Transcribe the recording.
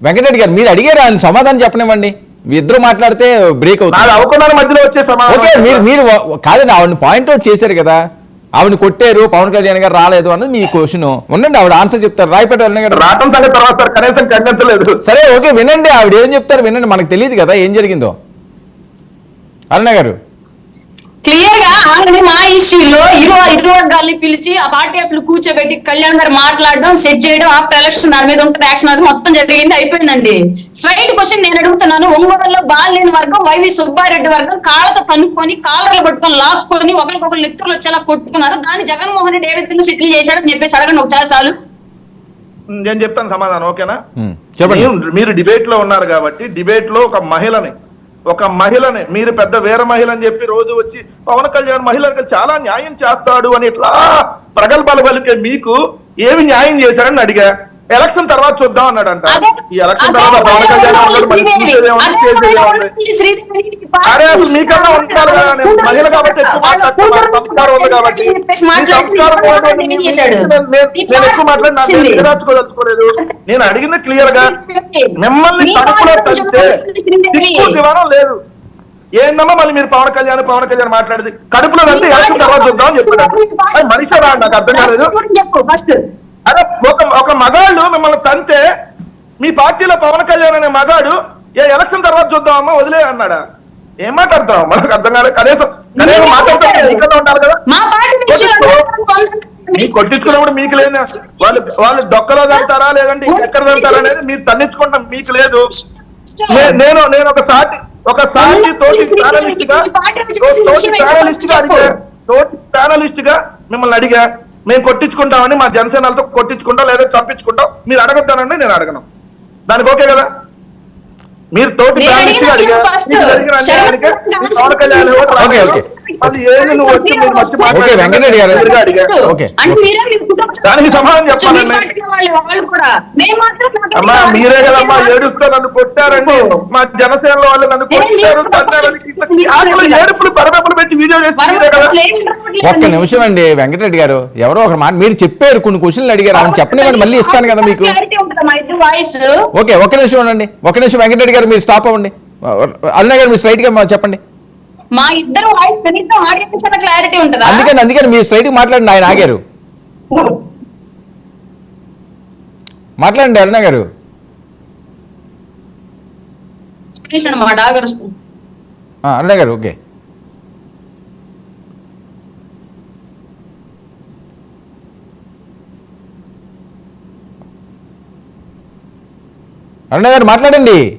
వెంకటరెడ్డి గారు మీరు అడిగారు ఆయన సమాధానం చెప్పనివ్వండి. మీ ఇద్దరు మాట్లాడితే బ్రేక్ అవుతుంది. మధ్యలో వచ్చే మీరు కాదండి, ఆవిడని పాయింట్ అవుట్ చేశారు కదా, ఆవిడని కొట్టారు, పవన్ కళ్యాణ్ గారు రాలేదు అన్నది మీ క్వశ్చన్. ఉండండి, ఆవిడ ఆన్సర్ చెప్తారు. రాయపేట రావడం సంగతి తర్వాత కనీసం ఖండించలేదు. సరే ఓకే, వినండి, ఆవిడ ఏం చెప్తారు వినండి. మనకు తెలియదు కదా ఏం జరిగిందో. అరుణ గారు క్లియర్ గా ఆల్రెడీ మా ఇష్యూలో ఇరు వర్గాల్ని పిలిచి ఆ పార్టీ అసలు కూర్చోబెట్టి కళ్యాణ్ గారు మాట్లాడడం, సెట్ చేయడం, ఆఫ్టర్ ఎలక్షన్ దాని మీద ఉంటుంది యాక్షన్, అది మొత్తం జరిగింది, అయిపోయిందండి. స్ట్రైట్ క్వశ్చన్ నేను అడుగుతున్నాను. ఒంగోలులో బాలేని వర్గం వైవి సుబ్బారెడ్డి వర్గం కాళ్ళతో తన్నుకొని కాలర్లు పట్టుకొని లాక్కొని ఒకరికొకరు నెత్తులు వచ్చేలా కొట్టుకున్నారు. దాన్ని జగన్మోహన్ రెడ్డి ఏ విధంగా సెటిల్ చేశాడని చెప్పేసి అడగండి ఒకసారి చాలు. నేను చెప్తాను సమాధానం, ఓకేనా? మీరు డిబేట్ లో ఉన్నారు కాబట్టి డిబేట్ లో ఒక మహిళని మీరు పెద్ద వీర మహిళ అని చెప్పి రోజు వచ్చి పవన్ కళ్యాణ్ మహిళలకు చాలా న్యాయం చేస్తాడు అని ఇట్లా ప్రగల్భాలు పలికే మీకు ఏమి న్యాయం చేశారని అడిగా. ఎలక్షన్ తర్వాత చూద్దాం అన్నాడంట. ఈ ఎలక్షన్ తర్వాత పవన్ కళ్యాణ్ అరే అసలు మీకన్నా ఉంటారు కదా, మహిళ కాబట్టి ఎక్కువ సంస్కారం ఉంది కాబట్టి నేను ఎక్కువ మాట్లాడి నా ఎదురాచుకోదలుచుకోలేదు. నేను అడిగింది క్లియర్ గా, మిమ్మల్ని కడుపులో తంతే దిక్కు దివానం లేదు. ఏందమ్మా మళ్ళీ మీరు పవన్ కళ్యాణ్ మాట్లాడేది కడుపులో తంతే ఎలక్షన్ తర్వాత చూద్దాం అని చెప్పాడు. మనిషి రా, నాకు అర్థం కాలేదు. అదే ఒక మగాళ్ళు మిమ్మల్ని తంతే మీ పార్టీలో పవన్ కళ్యాణ్ అనే మగాడు ఎలక్షన్ తర్వాత చూద్దామమ్మా వదిలే అన్నాడా? ఏం మాట్లాడతాం మనకు అర్థం కాలేదు. కనీసం మాట్లాడతాం ఇక్కడ ఉండాలి కదా. మీకు కొట్టించుకున్నప్పుడు మీకు లేదు, వాళ్ళు డొక్కలో తంటారా లేదంటే ఎక్కడ తంటారా అనేది మీరు తన్నించుకుంటాం, మీకు లేదు. నేను ఒక సాటి తోటి ప్యానలిస్ట్ గా మిమ్మల్ని అడిగా. మేము కొట్టించుకుంటామని మా జనసేనలతో కొట్టించుకుంటాం లేదా చంపించుకుంటాం, మీరు అడగొద్దానండి, నేను అడగను. దానికి ఓకే కదా? మీరు తోటి ప్యానలిస్ట్ గా అడిగా పవన్ కళ్యాణ్ అది ఏది నువ్వు వచ్చి మీరు మర్చి దానికి సమాధానం చెప్పాలండి. అమ్మా మీరే కదమ్మా ఏడుస్తూ నన్ను కొట్టారండి, మా జనసేనలో వాళ్ళు నన్ను కొట్టారు ఏడుపులు పరదప్పులు పెట్టి వీడియో చేసి కదా. ఒక్క నిమిషం అండి వెంకటరెడ్డి గారు, ఎవరో ఒక మాట మీరు చెప్పారు, కొన్ని క్వశ్చన్లు అడిగారు, అని చెప్పనివ్వండి, మళ్ళీ ఇస్తాను కదా మీకు. ఓకే ఒక్క నిమిషం ఉండండి, ఒక్క నిమిషం వెంకటరెడ్డి గారు మీరు స్టాప్ అవ్వండి. అరుణ గారు మీరు స్ట్రైట్ గా చెప్పండి. మా ఇద్దరు వాయిస్ కనీసం ఆడియన్స్ అన్న క్లారిటీ ఉంటదా? అందుకని మీరు స్ట్రైట్ గా మాట్లాడండి. ఆయన ఆగారు, మాట్లాడండి అరుణ గారు. అరుణ గారు ఓకే. అరుణ గారు మాట్లాడండి.